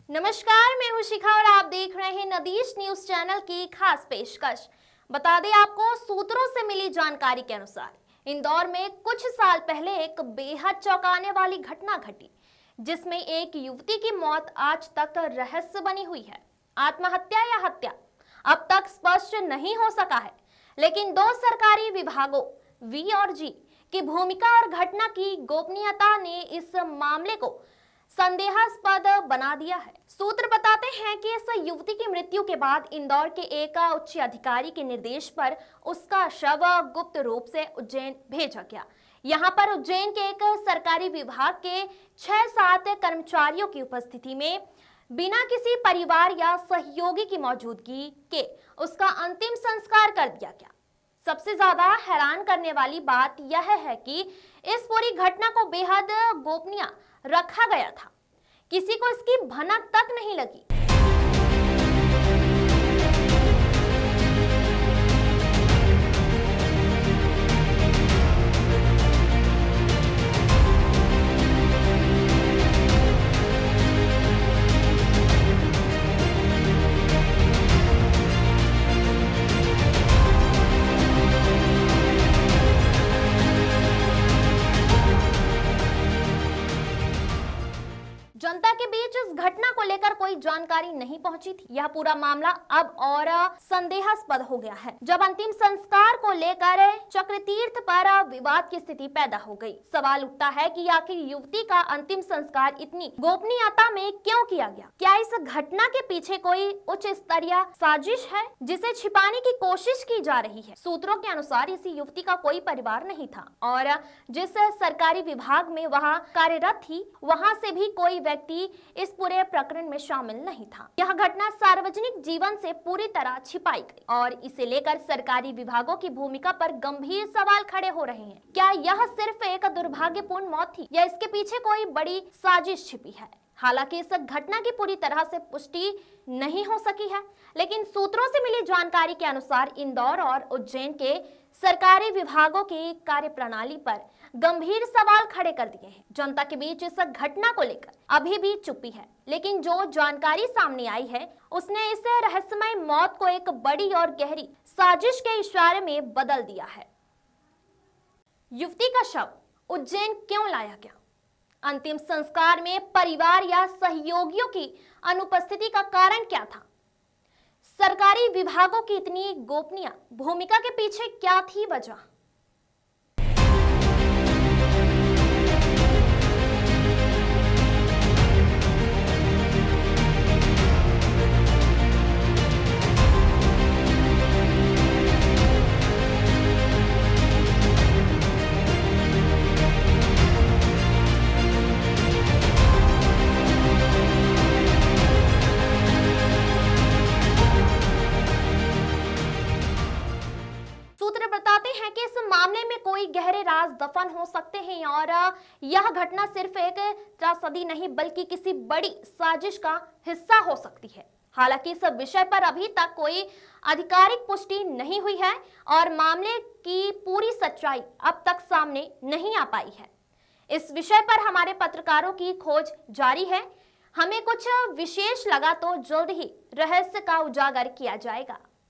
नमस्कार, मैं हूं शिखा और आप देख रहे हैं नदीश न्यूज चैनल की खास पेशकश। बता दें आपको, सूत्रों से मिली जानकारी के अनुसार इंदौर में कुछ साल पहले एक बेहद चौंकाने वाली घटना घटी, जिसमें एक युवती की मौत आज तक रहस्य बनी हुई है। आत्महत्या या हत्या अब तक स्पष्ट नहीं हो सका है, लेकिन दो सरकारी विभागों वी और जी की भूमिका और घटना की गोपनीयता ने इस मामले को संदेहास्पद बना दिया है। सूत्र बताते हैं कि इस युवती की मृत्यु के बाद इंदौर के एक उच्च अधिकारी के निर्देश पर उसका शव गुप्त रूप से उज्जैन भेजा गया। यहाँ पर उज्जैन के एक सरकारी विभाग के 6-7 कर्मचारियों की उपस्थिति में बिना किसी परिवार या सहयोगी की मौजूदगी के उसका अंतिम संस्कार कर दिया गया। सबसे ज्यादा हैरान करने वाली बात यह है कि इस पूरी घटना को बेहद गोपनीय रखा गया था। किसी को इसकी भनक तक नहीं लगी। जनता के बीच इस घटना को लेकर कोई जानकारी नहीं पहुंची थी। यह पूरा मामला अब और संदेहास्पद हो गया है, जब अंतिम संस्कार को लेकर चक्रतीर्थ पर विवाद की स्थिति पैदा हो गई। सवाल उठता है कि आखिर युवती का अंतिम संस्कार इतनी गोपनीयता में क्यों किया गया? क्या इस घटना के पीछे कोई उच्च स्तरीय साजिश है जिसे छिपाने की कोशिश की जा रही है? सूत्रों के अनुसार इस युवती का कोई परिवार नहीं था और जिस सरकारी विभाग में वह कार्यरत थी, वहां से भी कोई व्यक्ति इस पूरे प्रकरण में शामिल नहीं था। यह घटना सार्वजनिक जीवन से पूरी तरह छिपाई गई और इसे लेकर सरकारी विभागों की भूमिका पर गंभीर सवाल खड़े हो रहे हैं। क्या यह सिर्फ एक दुर्भाग्यपूर्ण मौत थी या इसके पीछे कोई बड़ी साजिश छिपी है? हालांकि इस घटना की पूरी तरह से पुष्टि नहीं हो सकी है, लेकिन सूत्रों से मिली जानकारी के अनुसार इंदौर और उज्जैन के सरकारी विभागों की कार्यप्रणाली पर गंभीर सवाल खड़े कर दिए हैं। जनता के बीच इस घटना को लेकर अभी भी चुप्पी है, लेकिन जो जानकारी सामने आई है उसने इस रहस्यमय मौत को एक बड़ी और गहरी साजिश के इशारे में बदल दिया है। युवती का शव उज्जैन क्यों लाया गया? अंतिम संस्कार में परिवार या सहयोगियों की अनुपस्थिति का कारण क्या था? सरकारी विभागों की इतनी गोपनीय भूमिका के पीछे क्या थी वजह? सूत्र बताते हैं कि इस मामले में कोई गहरे राज दफन हो सकते हैं और यह घटना सिर्फ एक त्रासदी नहीं बल्कि किसी बड़ी साजिश का हिस्सा हो सकती है। हालांकि इस विषय पर अभी तक कोई आधिकारिक पुष्टि नहीं हुई है और मामले की पूरी सच्चाई अब तक सामने नहीं आ पाई है। इस विषय पर हमारे पत्रकारों की खोज जारी है। हमें कुछ विशेष लगा तो जल्द ही रहस्य का उजागर किया जाएगा।